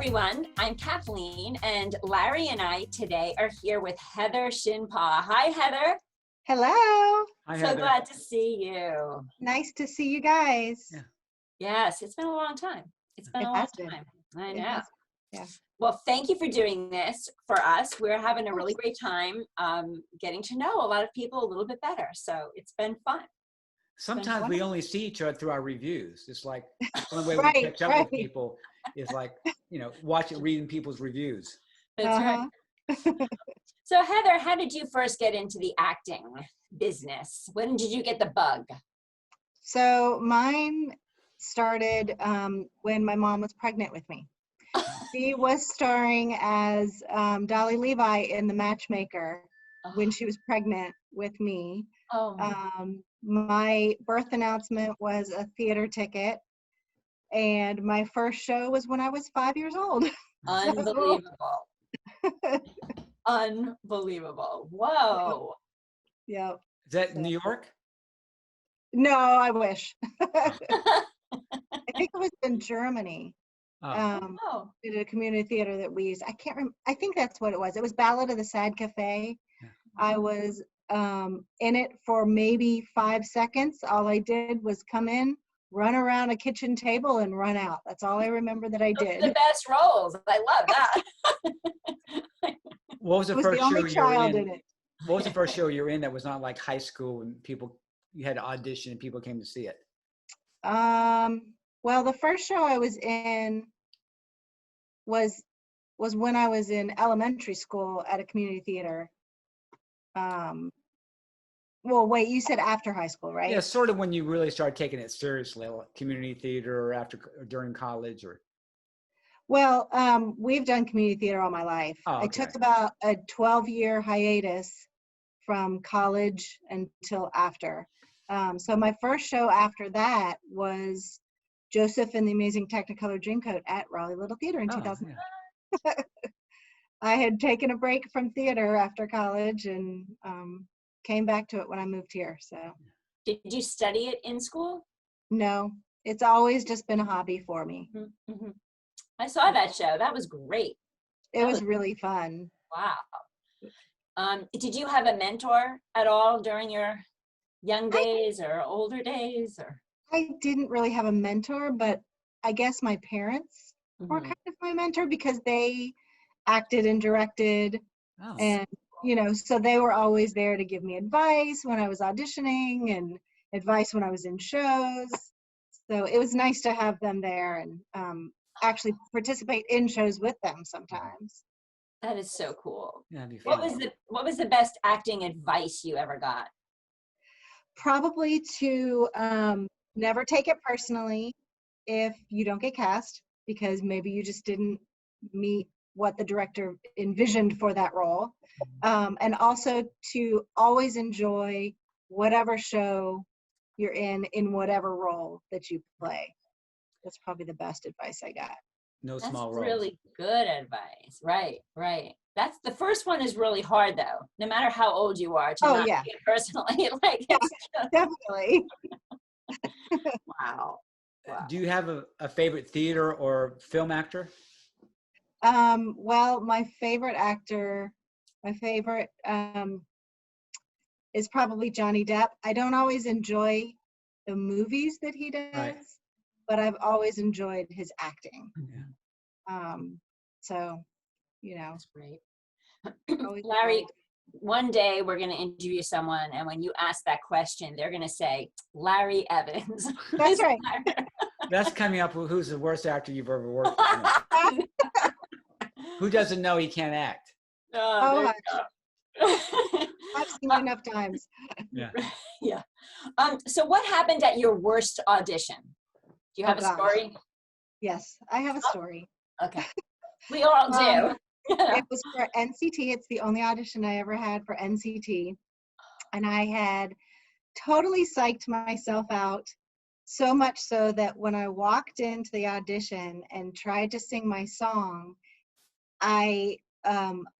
everyone, I'm Kathleen, and Larry and I today are here with Heather Shinpaugh. Hi, Heather. Hello. Hi, So Heather. glad to see you. Nice to see you guys. Yeah. Yes, it's been a long time. It's been It a long has been. time. I It know. has- yeah. Well, thank you for doing this for us. We're having a really great time getting to know a lot of people a little bit better. So it's been fun. Sometimes we only see each other through our reviews. It's like the only way Right, we catch up right. with people is like, reading people's reviews. That's right. So Heather, how did you first get into the acting business? When did you get the bug? So mine started when my mom was pregnant with me. She was starring as Dolly Levi in The Matchmaker when she was pregnant with me. Oh, My birth announcement was a theater ticket, and my first show was when I was 5 years old. unbelievable. Unbelievable. Whoa. Yeah. Is that New York? No, I wish. I think it was in Germany. Oh. Did a community theater that we used. I can't remember. I think that's what it was. It was Ballad of the Sad Cafe. Yeah. I was in it for maybe 5 seconds. All I did was come in, run around a kitchen table, and run out. That's all I remember that I Those are did. the best roles. I love that. What was the I was first the only show you were child in? in it. What was the first show you were in that was not like high school and you had to audition and people came to see it? Well, the first show I was in was when I was in elementary school at a community theater. Well, wait, you said after high school, right? Yeah, sort of when you really started taking it seriously, like community theater or during college or. Well, we've done community theater all my life. Oh, I okay. took about a 12-year hiatus from college until after. So my first show after that was Joseph and the Amazing Technicolor Dreamcoat at Raleigh Little Theater in 2000. Yeah. I had taken a break from theater after college and came back to it when I moved here. So Did you study it in school? no, it's always just been a hobby for me. Mm-hmm. I saw that show. That was great. It was really fun. Wow. Did you have a mentor at all during your young days or older days? Or I didn't really have a mentor, but I guess my parents were kind of my mentor because they acted and directed. Oh. And, so they were always there to give me advice when I was auditioning and advice when I was in shows. So it was nice to have them there and actually participate in shows with them sometimes. That is so cool. Yeah, that'd be fun. What was the best acting advice you ever got? Probably to never take it personally if you don't get cast, because maybe you just didn't meet what the director envisioned for that role. And also to always enjoy whatever show you're in whatever role that you play. That's probably the best advice I got. No That's small roles. really good advice. Right. That's the first one is really hard though. No matter how old you are, to not take it personally. Like Yeah, it's just, definitely. wow. Do you have a favorite theater or film actor? Well, my favorite actor, is probably Johnny Depp. I don't always enjoy the movies that he does, Right. but I've always enjoyed his acting. Yeah. So, That's great. always Larry, enjoyed. one day we're going to interview someone, and when you ask that question, they're going to say, Larry Evans. That's right. That's coming up with who's the worst actor you've ever worked with. Who doesn't know he can't act? Oh, I've seen it enough times. Yeah. Yeah. So what happened at your worst audition? Do you have a story? Yes, I have a story. Okay. We all do. It was for NCT. It's the only audition I ever had for NCT. And I had totally psyched myself out, so much so that when I walked into the audition and tried to sing my song, I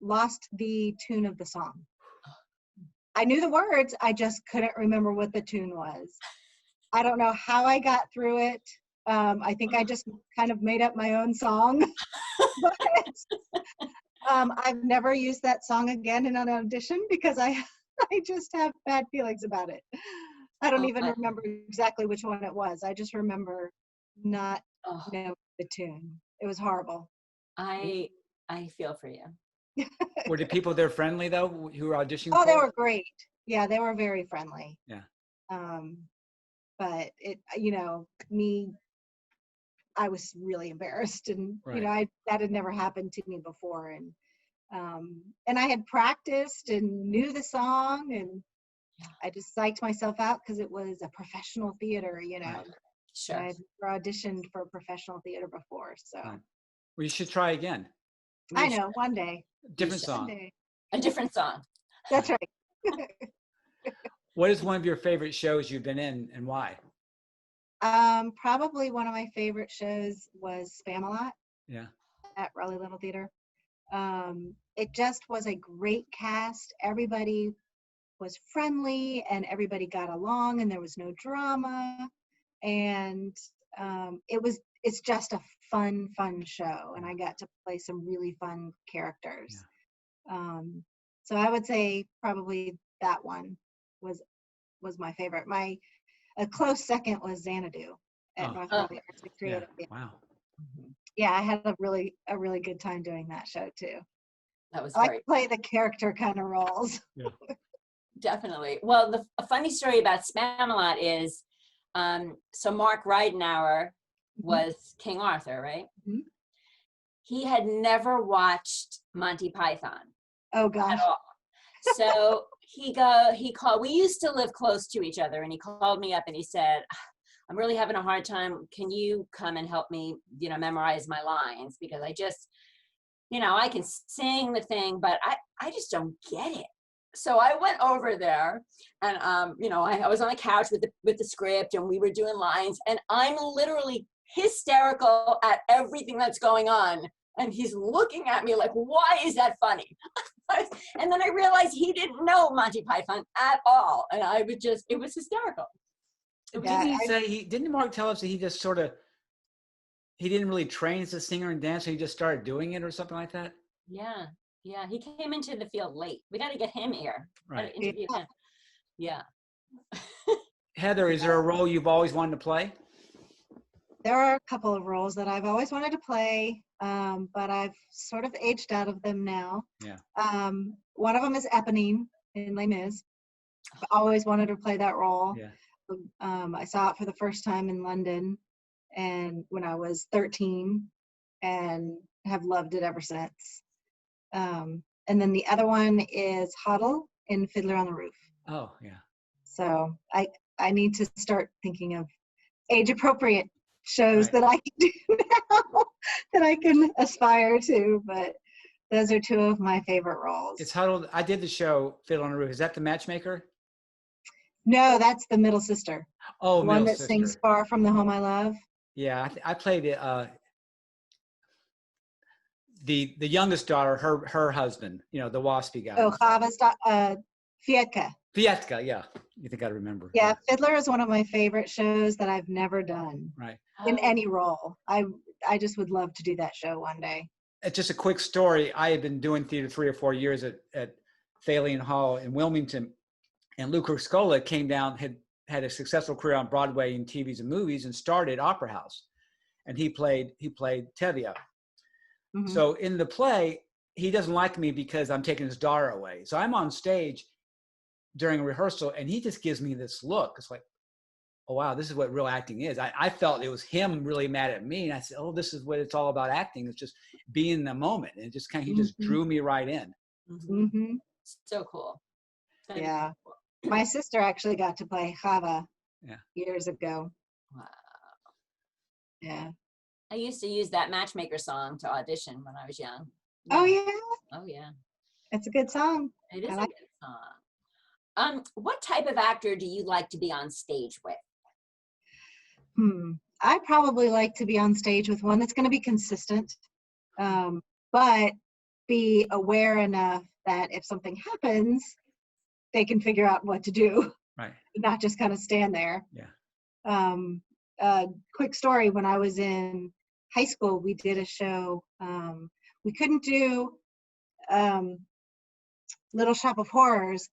lost the tune of the song. I knew the words, I just couldn't remember what the tune was. I don't know how I got through it. I think I just kind of made up my own song. But I've never used that song again in an audition because I just have bad feelings about it. I don't even remember exactly which one it was. I just remember not knowing the tune. It was horrible. I feel for you. Were the people there friendly though, who were auditioning? Oh, for they it? were great. Yeah, they were very friendly. Yeah. But it, me, I was really embarrassed, and Right. that had never happened to me before, and I had practiced and knew the song, and I just psyched myself out because it was a professional theater, Right. Sure. I had never auditioned for professional theater before, so. Right. Well, you should try again. I know, one day. Different should. One song. day. A different song. That's right. What is one of your favorite shows you've been in, and why? Probably one of my favorite shows was Spamalot Yeah. at Raleigh Little Theater. It just was a great cast. Everybody was friendly and everybody got along and there was no drama. And it's just a fun show. And I got to play some really fun characters. Yeah. So I would say probably that one was my favorite. A close second was Xanadu at North Valley Arts and Creative. Yeah. Wow. Yeah, I had a really good time doing that show too. That was I like to play the character kind of roles. Yeah. Definitely. Well, a funny story about Spamalot is, so Mark Ridenauer was King Arthur, right? Mm-hmm. He had never watched Monty Python. Oh gosh. At all. So he called, we used to live close to each other, and he called me up and he said, I'm really having a hard time. Can you come and help me, memorize my lines? Because I just, I can sing the thing, but I just don't get it. So I went over there and, I was on the couch with the script and we were doing lines, and I'm literally hysterical at everything that's going on. And he's looking at me like, why is that funny? And then I realized he didn't know Monty Python at all. And it was hysterical. Didn't Mark tell us that he just he didn't really train as a singer and dancer, he just started doing it or something like that? Yeah. Yeah. He came into the field late. We got to get him here. Right. Interview him. Yeah. Heather, is there a role you've always wanted to play? There are a couple of roles that I've always wanted to play, but I've sort of aged out of them now. Yeah. One of them is Eponine in Les Mis. I've always wanted to play that role. Yeah. I saw it for the first time in London, and when I was 13, and have loved it ever since. And then the other one is Huddle in Fiddler on the Roof. Oh, yeah. So I need to start thinking of age-appropriate shows that I can do now that I can aspire to, but those are two of my favorite roles. It's Huddled. I did the show Fiddler on the Roof. Is that the matchmaker? No, that's the middle sister. Oh, the one that sings Far From the Home I Love. Yeah, I played the youngest daughter, her husband, the waspy guy. Oh, Chava's Fietka. Fietka, yeah. You think I'd remember. Yeah, Fiddler is one of my favorite shows that I've never done. Right. In any role. I just would love to do that show one day. It's just a quick story. I had been doing theater 3 or 4 years at Thalian Hall in Wilmington, and Lou Scola came down, had a successful career on Broadway in TVs and movies, and started Opera House, and he played Tevye. Mm-hmm. So in the play, he doesn't like me because I'm taking his daughter away. So I'm on stage during rehearsal, and he just gives me this look. It's like, oh wow, this is what real acting is. I felt it was him really mad at me, and I said, oh, this is what it's all about acting. It's just being in the moment, and just he just drew me right in. Mm-hmm. So cool. Yeah. My sister actually got to play Chava years ago. Wow. Yeah. I used to use that Matchmaker song to audition when I was young. Oh, yeah? Oh, yeah. It's a good song. It is a good song. What type of actor do you like to be on stage with? I probably like to be on stage with one that's going to be consistent, but be aware enough that if something happens, they can figure out what to do. Right. Not just kind of stand there. Yeah. quick story, when I was in high school, we did a show. We couldn't do Little Shop of Horrors,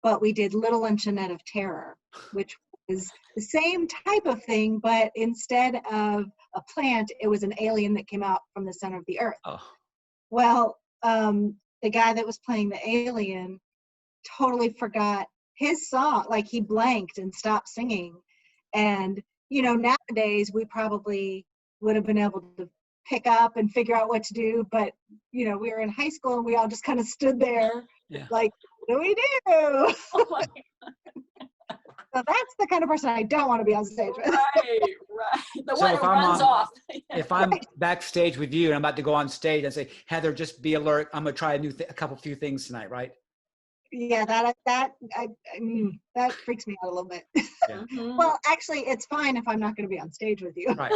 but we did Little Luncheonette of Terror, which was the same type of thing, but instead of a plant, it was an alien that came out from the center of the earth. Oh. Well, the guy that was playing the alien totally forgot his song. Like, he blanked and stopped singing. And, you know, nowadays we probably would have been able to pick up and figure out what to do. But, you know, we were in high school and we all just kind of stood there like, what do we do? Oh my So that's the kind of person I don't want to be on stage with. Right. The So one if who I'm runs on- off. If I'm backstage with you and I'm about to go on stage and say, Heather, just be alert. I'm gonna try a few things tonight, right? Yeah, I mean, that freaks me out a little bit. Yeah. Mhm. Well, actually, it's fine if I'm not going to be on stage with you. Right.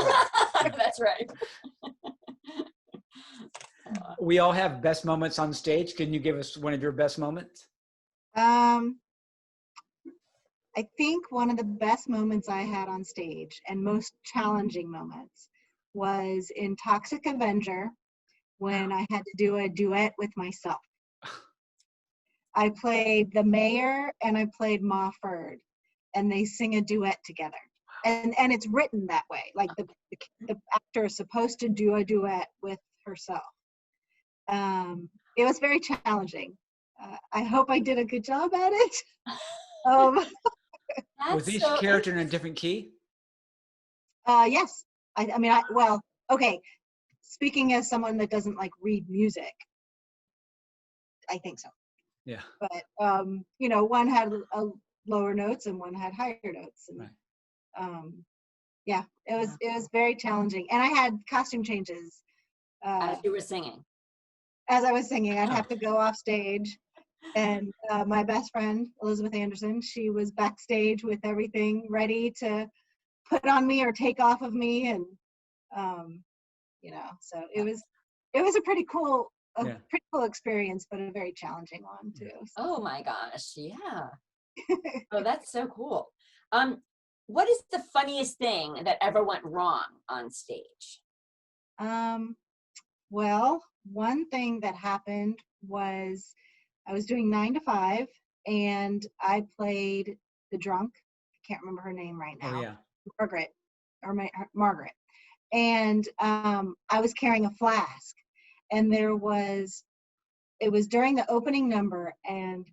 That's right. We all have best moments on stage. Can you give us one of your best moments? I think one of the best moments I had on stage, and most challenging moments, was in Toxic Avenger, when I had to do a duet with myself. I played the mayor and I played Ma Ferd, and they sing a duet together. And it's written that way. Like, the actor is supposed to do a duet with herself. It was very challenging. I hope I did a good job at it. Was each character in a different key? Yes. I mean, well, okay. Speaking as someone that doesn't like read music, I think so. Yeah. But you know, one had lower notes and one had higher notes. And, Right. yeah, it was very challenging, and I had costume changes As you were singing. as I was singing. I'd have to go off stage, and my best friend Elizabeth Anderson, she was backstage with everything ready to put on me or take off of me, and you know, so it was a pretty cool experience, but a very challenging one too. So. Oh my gosh, yeah. Oh, that's so cool. What is the funniest thing that ever went wrong on stage? Well, one thing that happened was I was doing 9 to 5, and I played the drunk. I can't remember her name right now. Oh yeah. Margaret. And I was carrying a flask, and it was during the opening number, and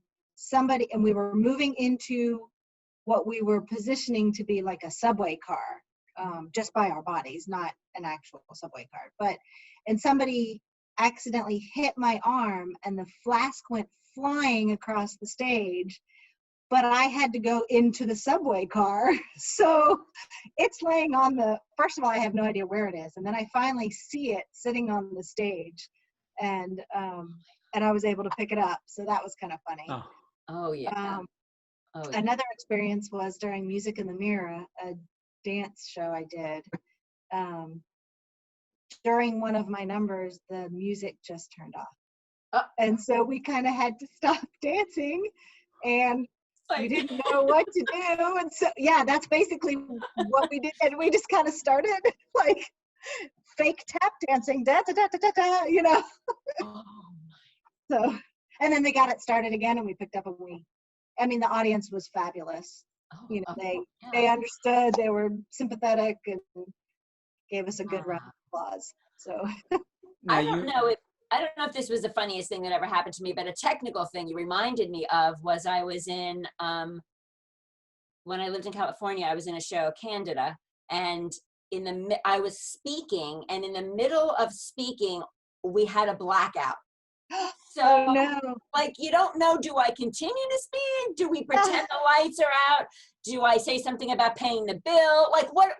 we were moving into what we were positioning to be like a subway car, just by our bodies, not an actual subway car. And somebody accidentally hit my arm, and the flask went flying across the stage, but I had to go into the subway car. So it's laying first of all, I have no idea where it is. And then I finally see it sitting on the stage, and I was able to pick it up. So that was kind of funny. Oh yeah. Another experience was during Music in the Mirror, a dance show I did. During one of my numbers, the music just turned off. And so we kind of had to stop dancing, and we didn't know what to do. And so, yeah, that's basically what we did. And we just kind of started like fake tap dancing, da da da da da da, you know. Oh So, and then they got it started again, and we picked up, and the audience was fabulous. You know, they understood, they were sympathetic, and gave us a good round of applause. So I don't know if this was the funniest thing that ever happened to me, but a technical thing you reminded me of was I was in when I lived in California, I was in a show, Candida, and I was speaking, and in the middle of speaking, we had a blackout. So, like, you don't know, do I continue to speak? Do we pretend the lights are out? Do I say something about paying the bill? Like, what?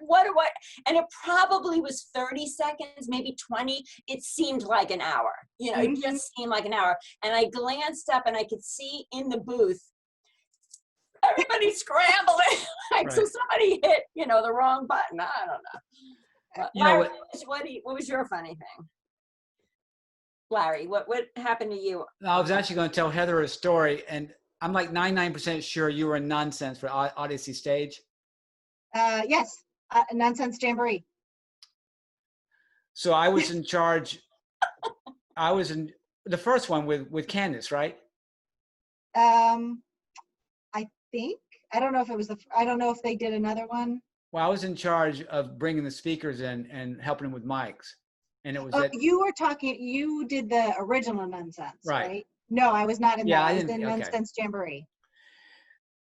And it probably was 30 seconds, maybe 20. It seemed like an hour. You know, it just seemed like an hour. And I glanced up, and I could see in the booth, everybody scrambling. Like, so somebody hit, the wrong button. I don't know. Larry, what was your funny thing? Larry, what happened to you? I was actually going to tell Heather a story, and I'm like 99% sure you were in nonsense for Odyssey stage. Yes. Nonsense Jamboree. So I was in charge. I was in the first one with Candace, right? I think, I don't know if it was I don't know if they did another one. Well, I was in charge of bringing the speakers in and helping them with mics. And it was You did the original Nonsense, Right. right? No, I was not in Yeah, that. I I was didn't- in okay. Nonsense Jamboree.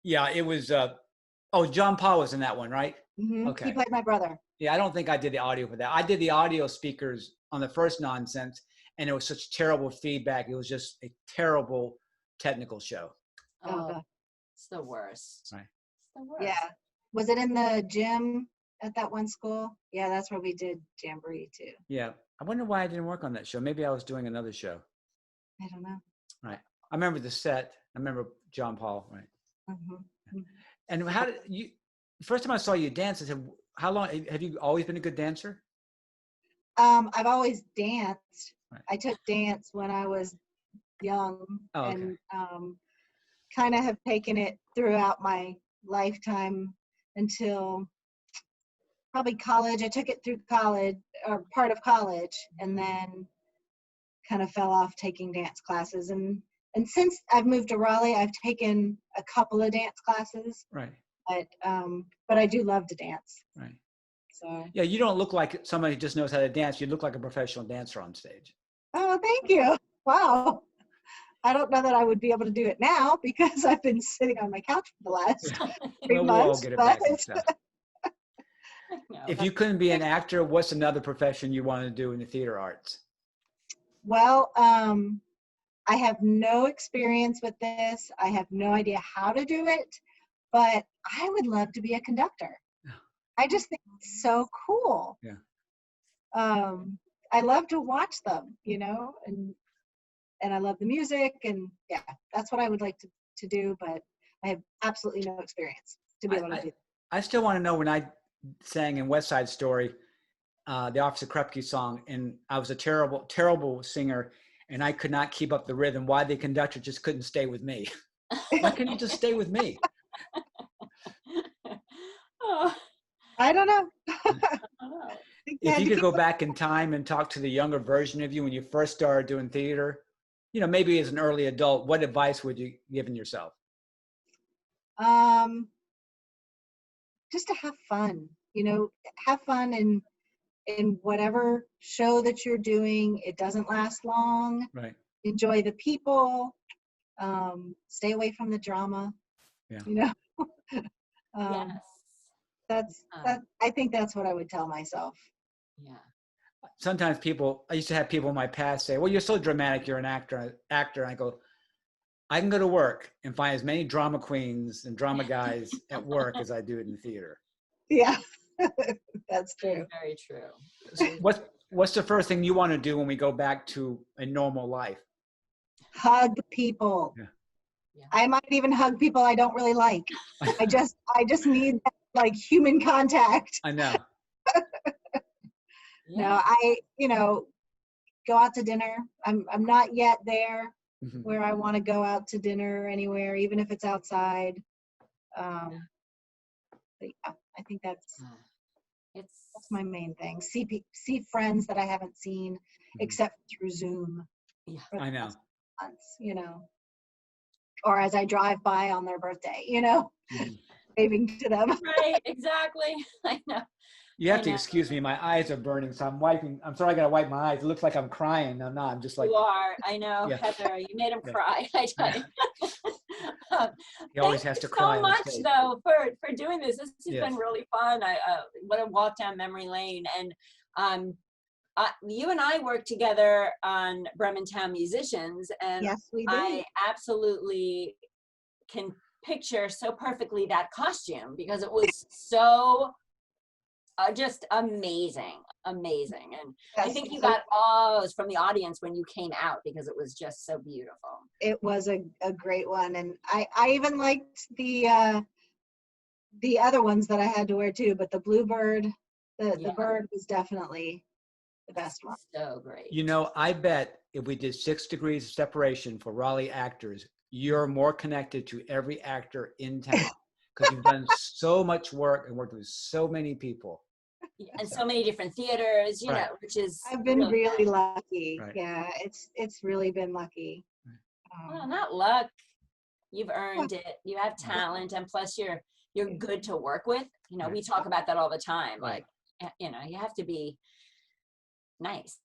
Yeah, it was, John Paul was in that one, right? Mm-hmm. Okay. He played my brother. Yeah, I don't think I did the audio for that. I did the audio speakers on the first Nonsense, and it was such terrible feedback. It was just a terrible technical show. Oh, it's the worst. Right. It's the worst. Yeah. Was it in the gym at that one school? Yeah, that's where we did Jamboree too. Yeah. I wonder why I didn't work on that show. Maybe I was doing another show. I don't know. Right. I remember the set. I remember John Paul, right? Mm-hmm. And how did you, first time I saw you dance, I said, how long, have you always been a good dancer? I've always danced. Right. I took dance when I was young, Oh, okay. and kind of have taken it throughout my lifetime until probably college. I took it through college, or part of college, and then kind of fell off taking dance classes. And since I've moved to Raleigh, I've taken a couple of dance classes, Right. but I do love to dance. Right. So. Yeah, you don't look like somebody who just knows how to dance. You look like a professional dancer on stage. Oh, thank you. Wow. I don't know that I would be able to do it now because I've been sitting on my couch for the last 3 Well, we'll all months. get it back and stuff. No, If you couldn't be an actor, what's another profession you want to do in the theater arts? Well, I have no experience with this. I have no idea how to do it, but I would love to be a conductor. I just think it's so cool. Yeah. I love to watch them, and I love the music, and yeah, that's what I would like to do, but I have absolutely no experience to be able to do that. I still want to know, when I sang in West Side Story, the Officer Krupke song, and I was a terrible, terrible singer, and I could not keep up the rhythm. Why the conductor just couldn't stay with me? Why couldn't you just stay with me? Oh, I don't know. oh. If you could go back in time and talk to the younger version of you when you first started doing theater, maybe as an early adult, what advice would you give yourself? Just to have fun, have fun in whatever show that you're doing. It doesn't last long. Right. Enjoy the people. Stay away from the drama. Yeah. Yes. I think that's what I would tell myself. Yeah. Sometimes I used to have people in my past say, well, you're so dramatic, you're an actor. And I go, I can go to work and find as many drama queens and drama guys at work as I do in the theater. Yeah, that's true. Very true. So what's the first thing you want to do when we go back to a normal life? Hug people. Yeah. Yeah. I might even hug people I don't really like. I just need that, like, human contact. I know. No, I go out to dinner. I'm not yet there Mhm. where I want to go out to dinner anywhere, even if it's outside. But yeah, I think that's my main thing. See friends that I haven't seen except through Zoom. Yeah. for the I know. past months, or as I drive by on their birthday, Mhm. waving to them. Right, exactly. I know. You have I to know. excuse me. My eyes are burning, so I'm sorry, I got to wipe my eyes. It looks like I'm crying. I'm not. I'm just like, You are. I know, Yeah. Heather. You made him Yeah. cry. I tell you. he always Thank has to you cry. so on much, stage. though, for doing this. This has Yes. been really fun. What a walk down memory lane. And you and I worked together on Bremen Town Musicians, and Yes, we do. I absolutely can picture so perfectly that costume because it was so just amazing. And I Yes, think you got ahs from the audience when you came out because it was just so beautiful. it was a great one, and I even liked the other ones that I had to wear too, but the bluebird, the Yeah. bird was definitely the best one. So great. I bet if we did 6 degrees of separation for Raleigh actors, you're more connected to every actor in town because you've done so much work and worked with so many people. And so many different theaters, you Right. know, which is I've been really lucky. Right. Yeah, it's really been lucky. well, not luck. You've earned it. You have talent, and plus you're good to work with. You know, we talk about that all the time. Right. Like, you know, you have to be nice,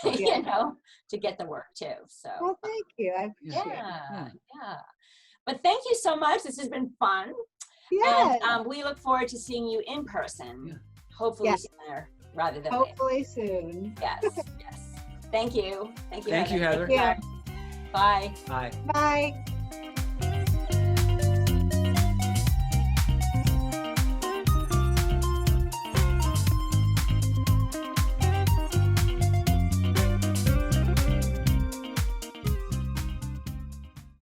Right. you know, to get the work too. So Well, thank you. I appreciate it. yeah. But thank you so much. This has been fun. Yeah. And we look forward to seeing you in person. Yeah. Hopefully Yes. sooner rather than later. Hopefully soon. Yes, yes. Thank you. Thank you. Thank you, Heather. Yeah. Bye. Bye. Bye.